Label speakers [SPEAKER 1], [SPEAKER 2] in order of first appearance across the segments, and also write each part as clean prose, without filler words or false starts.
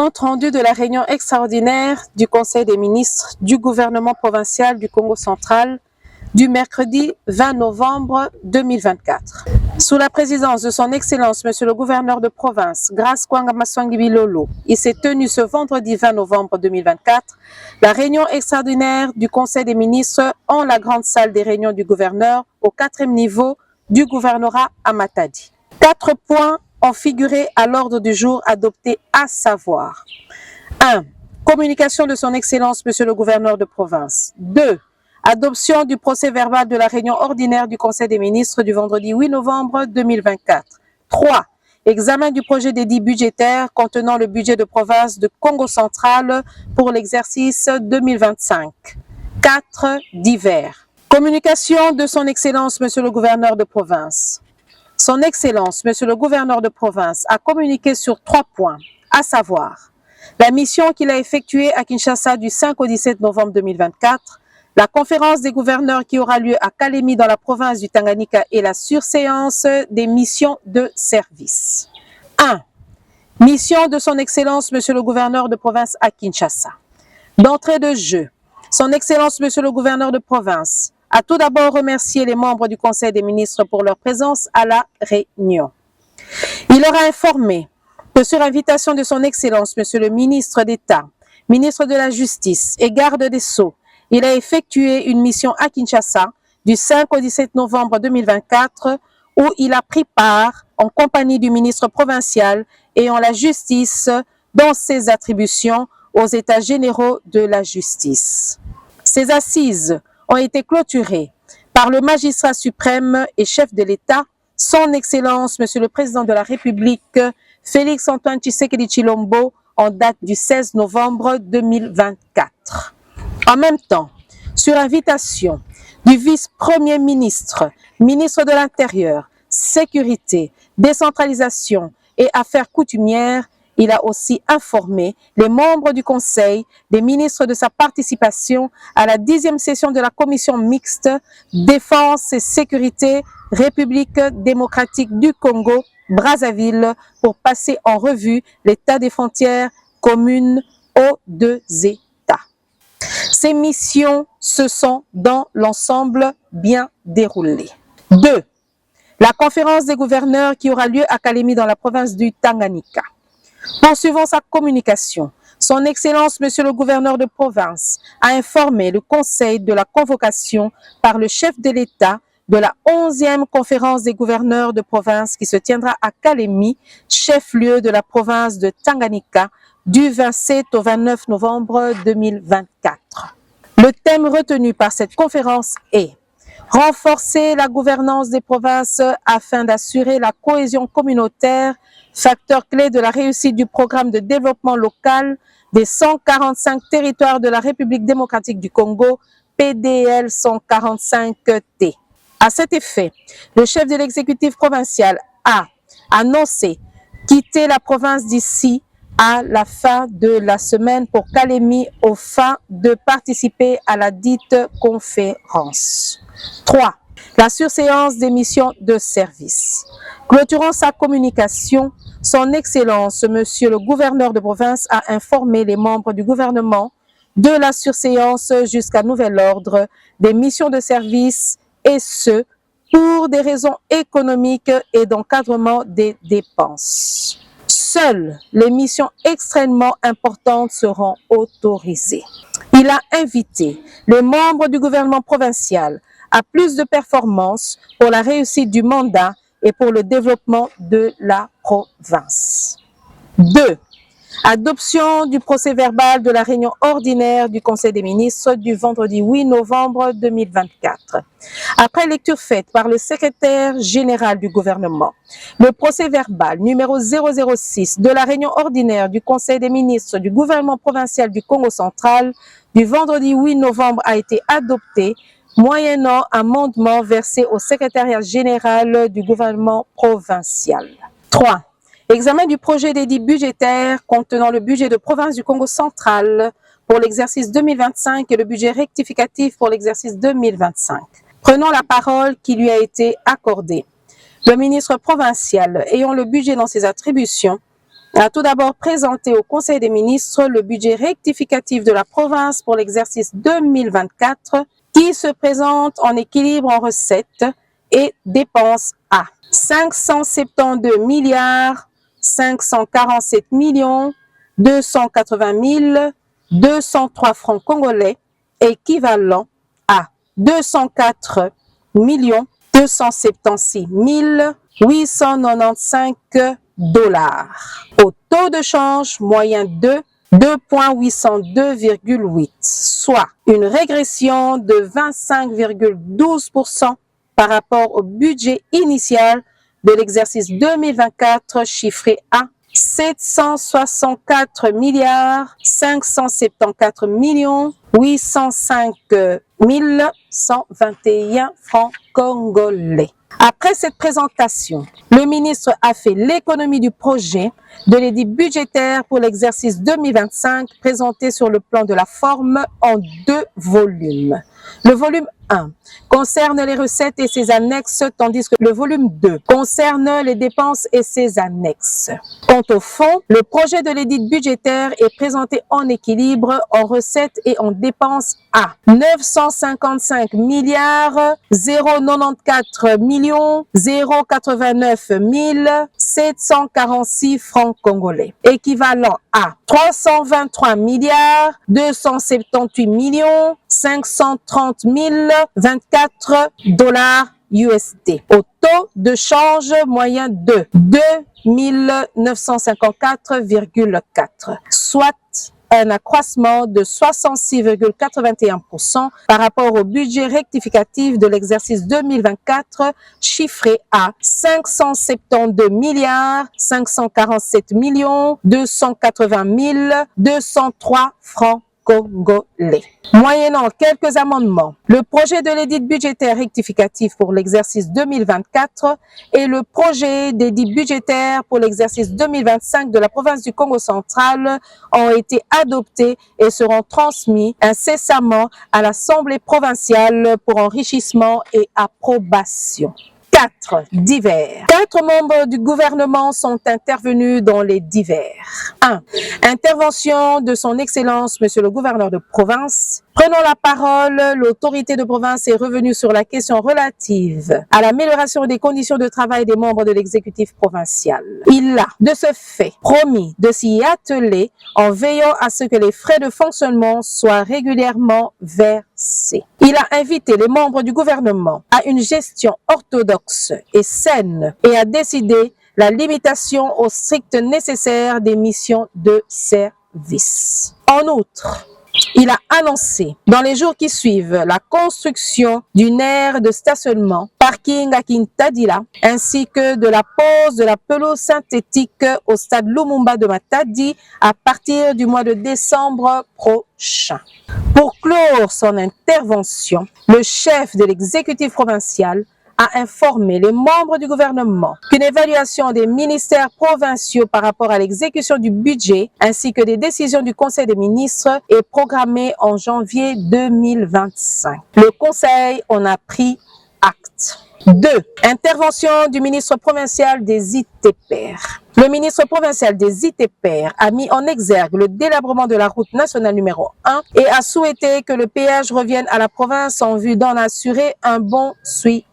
[SPEAKER 1] Compte rendu de la réunion extraordinaire du Conseil des ministres du gouvernement provincial du Congo central du mercredi 20 novembre 2024. Sous la présidence de son Excellence, Monsieur le gouverneur de province, Grace Kwanga Maswangi Bilolo, il s'est tenu ce vendredi 20 novembre 2024 la réunion extraordinaire du Conseil des ministres en la grande salle des réunions du gouverneur au 4e niveau du gouvernorat à Matadi. 4 points ont figuré à l'ordre du jour adopté, à savoir 1. Communication de son Excellence, Monsieur le gouverneur de province. 2. Adoption du procès verbal de la réunion ordinaire du Conseil des ministres du vendredi 8 novembre 2024. 3. Examen du projet d'édit budgétaire contenant le budget de province de Congo central pour l'exercice 2025. 4. Divers. Communication de son Excellence, Monsieur le gouverneur de province. Son Excellence, Monsieur le gouverneur de province, a communiqué sur 3 points, à savoir la mission qu'il a effectuée à Kinshasa du 5 au 17 novembre 2024, la conférence des gouverneurs qui aura lieu à Kalemi dans la province du Tanganyika et la surséance des missions de service. 1. Mission de son Excellence, Monsieur le gouverneur de province à Kinshasa. D'entrée de jeu, son Excellence, Monsieur le gouverneur de province, a tout d'abord remercié les membres du Conseil des ministres pour leur présence à la réunion. Il leur a informé que sur invitation de son Excellence, Monsieur le ministre d'État, ministre de la Justice et garde des Sceaux, il a effectué une mission à Kinshasa du 5 au 17 novembre 2024 où il a pris part en compagnie du ministre provincial ayant la justice dans ses attributions aux États généraux de la justice. Ces assises ont été clôturées par le magistrat suprême et chef de l'État, son Excellence, Monsieur le Président de la République, Félix Antoine Tshisekedi Tshilombo, en date du 16 novembre 2024. En même temps, sur invitation du vice-premier ministre, ministre de l'Intérieur, Sécurité, Décentralisation et Affaires coutumières, il a aussi informé les membres du Conseil des ministres de sa participation à la 10e session de la Commission mixte Défense et Sécurité République démocratique du Congo, Brazzaville, pour passer en revue l'état des frontières communes aux 2 États. Ces missions se sont dans l'ensemble bien déroulées. 2. La conférence des gouverneurs qui aura lieu à Kalemi dans la province du Tanganyika. Poursuivant sa communication, son Excellence, Monsieur le gouverneur de province, a informé le Conseil de la convocation par le chef de l'État de la 11e conférence des gouverneurs de province qui se tiendra à Kalemi, chef-lieu de la province de Tanganyika, du 27 au 29 novembre 2024. Le thème retenu par cette conférence est renforcer la gouvernance des provinces afin d'assurer la cohésion communautaire, facteur clé de la réussite du programme de développement local des 145 territoires de la République démocratique du Congo, PDL 145T. À cet effet, le chef de l'exécutif provincial a annoncé quitter la province d'ici à la fin de la semaine pour Kalemi aux fins de participer à la dite conférence. 3. La surséance des missions de service. Clôturant sa communication, son Excellence, Monsieur le gouverneur de province, a informé les membres du gouvernement de la surséance jusqu'à nouvel ordre des missions de service et ce, pour des raisons économiques et d'encadrement des dépenses. Seules les missions extrêmement importantes seront autorisées. Il a invité les membres du gouvernement provincial à plus de performances pour la réussite du mandat et pour le développement de la province. 2. Adoption du procès verbal de la réunion ordinaire du Conseil des ministres du vendredi 8 novembre 2024. Après lecture faite par le secrétaire général du gouvernement, le procès verbal numéro 006 de la réunion ordinaire du Conseil des ministres du gouvernement provincial du Congo central du vendredi 8 novembre a été adopté moyennant amendement versé au secrétariat général du gouvernement provincial. 3. Examen du projet d'édit budgétaire contenant le budget de province du Congo central pour l'exercice 2025 et le budget rectificatif pour l'exercice 2025. Prenons la parole qui lui a été accordée. Le ministre provincial ayant le budget dans ses attributions a tout d'abord présenté au Conseil des ministres le budget rectificatif de la province pour l'exercice 2024 qui se présente en équilibre en recettes et dépenses à 572 milliards 547 millions 280 203 francs congolais équivalent à 204 276 895 dollars. Au taux de change moyen de 2,802,8, soit une régression de 25,12% par rapport au budget initial de l'exercice 2024 chiffré à 764 milliards 574 millions 805 121 francs congolais. Après cette présentation, le ministre a fait l'économie du projet de l'édit budgétaire pour l'exercice 2025 présenté sur le plan de la forme en 2 volumes. Le volume 1 concerne les recettes et ses annexes, tandis que le volume 2 concerne les dépenses et ses annexes. Quant au fond, le projet de l'édit budgétaire est présenté en équilibre en recettes et en dépenses à 955 milliards 094 millions 089 746 francs congolais, équivalent à 323 milliards 278 millions 530 024 dollars USD au taux de change moyen de 2954,4, soit un accroissement de 66,81% par rapport au budget rectificatif de l'exercice 2024 chiffré à 572 milliards 547 millions 280 203 francs congolais. Moyennant quelques amendements, le projet de l'édit budgétaire rectificatif pour l'exercice 2024 et le projet d'édit budgétaire pour l'exercice 2025 de la province du Congo central ont été adoptés et seront transmis incessamment à l'Assemblée provinciale pour enrichissement et approbation. 4. Divers. 4 membres du gouvernement sont intervenus dans les divers. 1. Intervention de son Excellence, Monsieur le gouverneur de province. Prenant la parole, l'autorité de province est revenue sur la question relative à l'amélioration des conditions de travail des membres de l'exécutif provincial. Il a, de ce fait, promis de s'y atteler en veillant à ce que les frais de fonctionnement soient régulièrement versés. Il a invité les membres du gouvernement à une gestion orthodoxe et saine et a décidé la limitation au strict nécessaire des missions de service. En outre, il a annoncé dans les jours qui suivent la construction d'une aire de stationnement, parking à Kintadila, ainsi que de la pose de la pelouse synthétique au stade Lumumba de Matadi à partir du mois de décembre prochain. Pour clore son intervention, le chef de l'exécutif provincial a informé les membres du gouvernement qu'une évaluation des ministères provinciaux par rapport à l'exécution du budget ainsi que des décisions du Conseil des ministres est programmée en janvier 2025. Le Conseil en a pris acte. 2. Intervention du ministre provincial des ITPR. Le ministre provincial des ITPR a mis en exergue le délabrement de la route nationale numéro 1 et a souhaité que le péage revienne à la province en vue d'en assurer un bon suivi.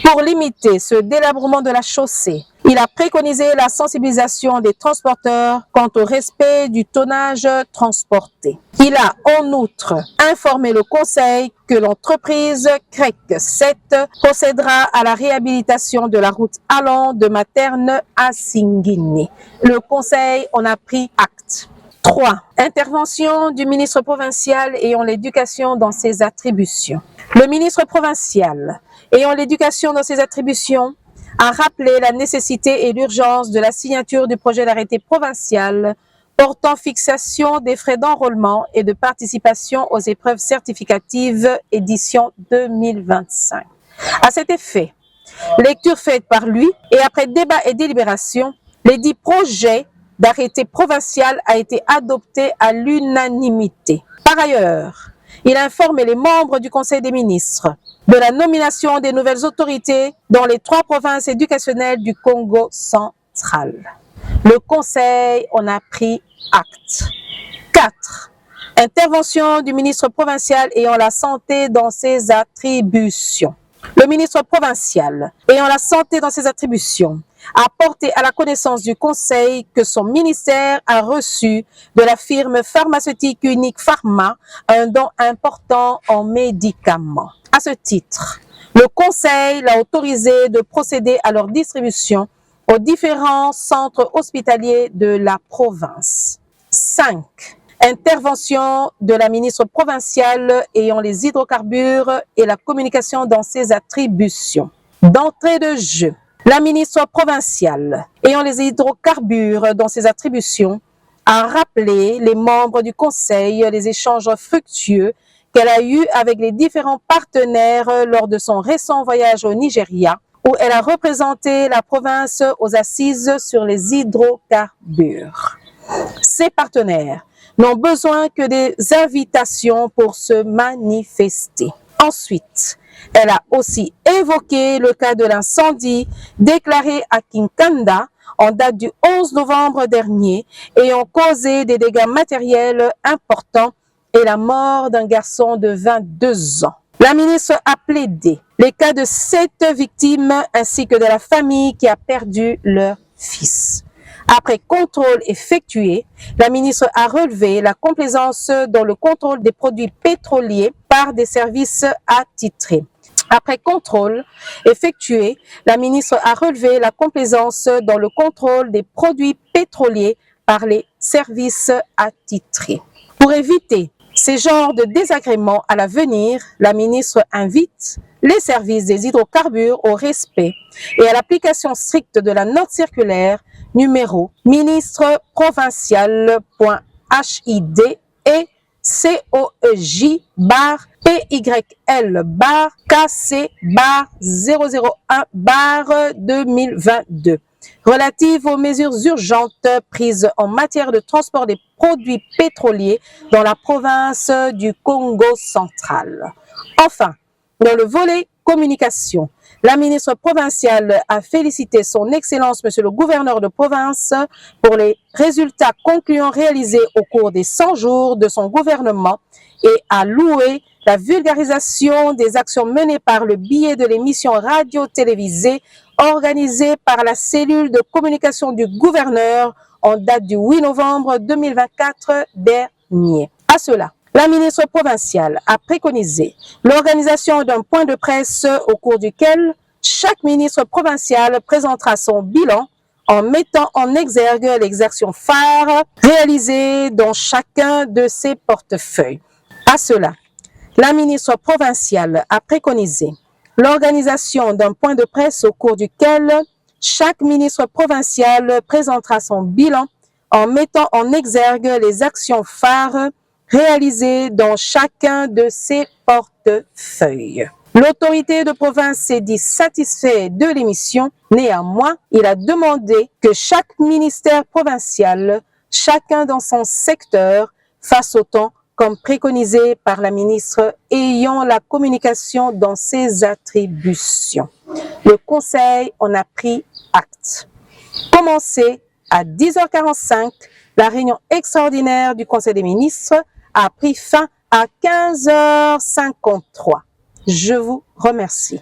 [SPEAKER 1] Pour limiter ce délabrement de la chaussée, il a préconisé la sensibilisation des transporteurs quant au respect du tonnage transporté. Il a en outre informé le Conseil que l'entreprise CREC 7 procédera à la réhabilitation de la route allant de Materne à Singini. Le Conseil en a pris acte. 3. Intervention du ministre provincial ayant l'éducation dans ses attributions. Le ministre provincial ayant l'éducation dans ses attributions a rappelé la nécessité et l'urgence de la signature du projet d'arrêté provincial portant fixation des frais d'enrôlement et de participation aux épreuves certificatives édition 2025. À cet effet, lecture faite par lui et après débat et délibération, l'édit projet d'arrêté provincial a été adopté à l'unanimité. Par ailleurs, il a informé les membres du Conseil des ministres de la nomination des nouvelles autorités dans les 3 provinces éducationnelles du Congo central. Le Conseil en a pris acte. 4. Intervention du ministre provincial ayant la santé dans ses attributions. Le ministre provincial ayant la santé dans ses attributions a porté à la connaissance du Conseil que son ministère a reçu de la firme pharmaceutique Unique Pharma un don important en médicaments. À ce titre, le Conseil l'a autorisé de procéder à leur distribution aux différents centres hospitaliers de la province. 5. Intervention de la ministre provinciale ayant les hydrocarbures et la communication dans ses attributions. D'entrée de jeu, la ministre provinciale ayant les hydrocarbures dans ses attributions a rappelé les membres du Conseil les échanges fructueux qu'elle a eus avec les différents partenaires lors de son récent voyage au Nigeria, où elle a représenté la province aux assises sur les hydrocarbures. Ces partenaires n'ont besoin que des invitations pour se manifester. Ensuite, elle a aussi évoqué le cas de l'incendie déclaré à Kinkanda en date du 11 novembre dernier, ayant causé des dégâts matériels importants et la mort d'un garçon de 22 ans. La ministre a plaidé les cas de 7 victimes ainsi que de la famille qui a perdu leur fils. Après contrôle effectué, la ministre a relevé la complaisance dans le contrôle des produits pétroliers par des services attitrés. Après contrôle effectué, la ministre a relevé la complaisance dans le contrôle des produits pétroliers par les services attitrés. Pour éviter ces genres de désagréments à l'avenir, la ministre invite les services des hydrocarbures au respect et à l'application stricte de la note circulaire numéro ministre-provincial.HID et COEJ-KC-001-2022 relative aux mesures urgentes prises en matière de transport des produits pétroliers dans la province du Congo central. Enfin, dans le volet communication, la ministre provinciale a félicité son Excellence, Monsieur le gouverneur de province, pour les résultats concluants réalisés au cours des 100 jours de son gouvernement et a loué la vulgarisation des actions menées par le biais de l'émission radio-télévisée organisée par la cellule de communication du gouverneur en date du 8 novembre 2024 dernier. À cela, la ministre provinciale a préconisé l'organisation d'un point de presse au cours duquel chaque ministre provincial présentera son bilan en mettant en exergue les actions phares réalisées dans chacun de ses portefeuilles. À cela, la ministre provinciale a préconisé l'organisation d'un point de presse au cours duquel chaque ministre provincial présentera son bilan en mettant en exergue les actions phares réalisées dans chacun de ses portefeuilles. L'autorité de province s'est dit satisfait de l'émission. Néanmoins, il a demandé que chaque ministère provincial, chacun dans son secteur, fasse autant comme préconisé par la ministre ayant la communication dans ses attributions. Le Conseil en a pris acte. Commencé à 10h45, la réunion extraordinaire du Conseil des ministres a pris fin à 15h53. Je vous remercie.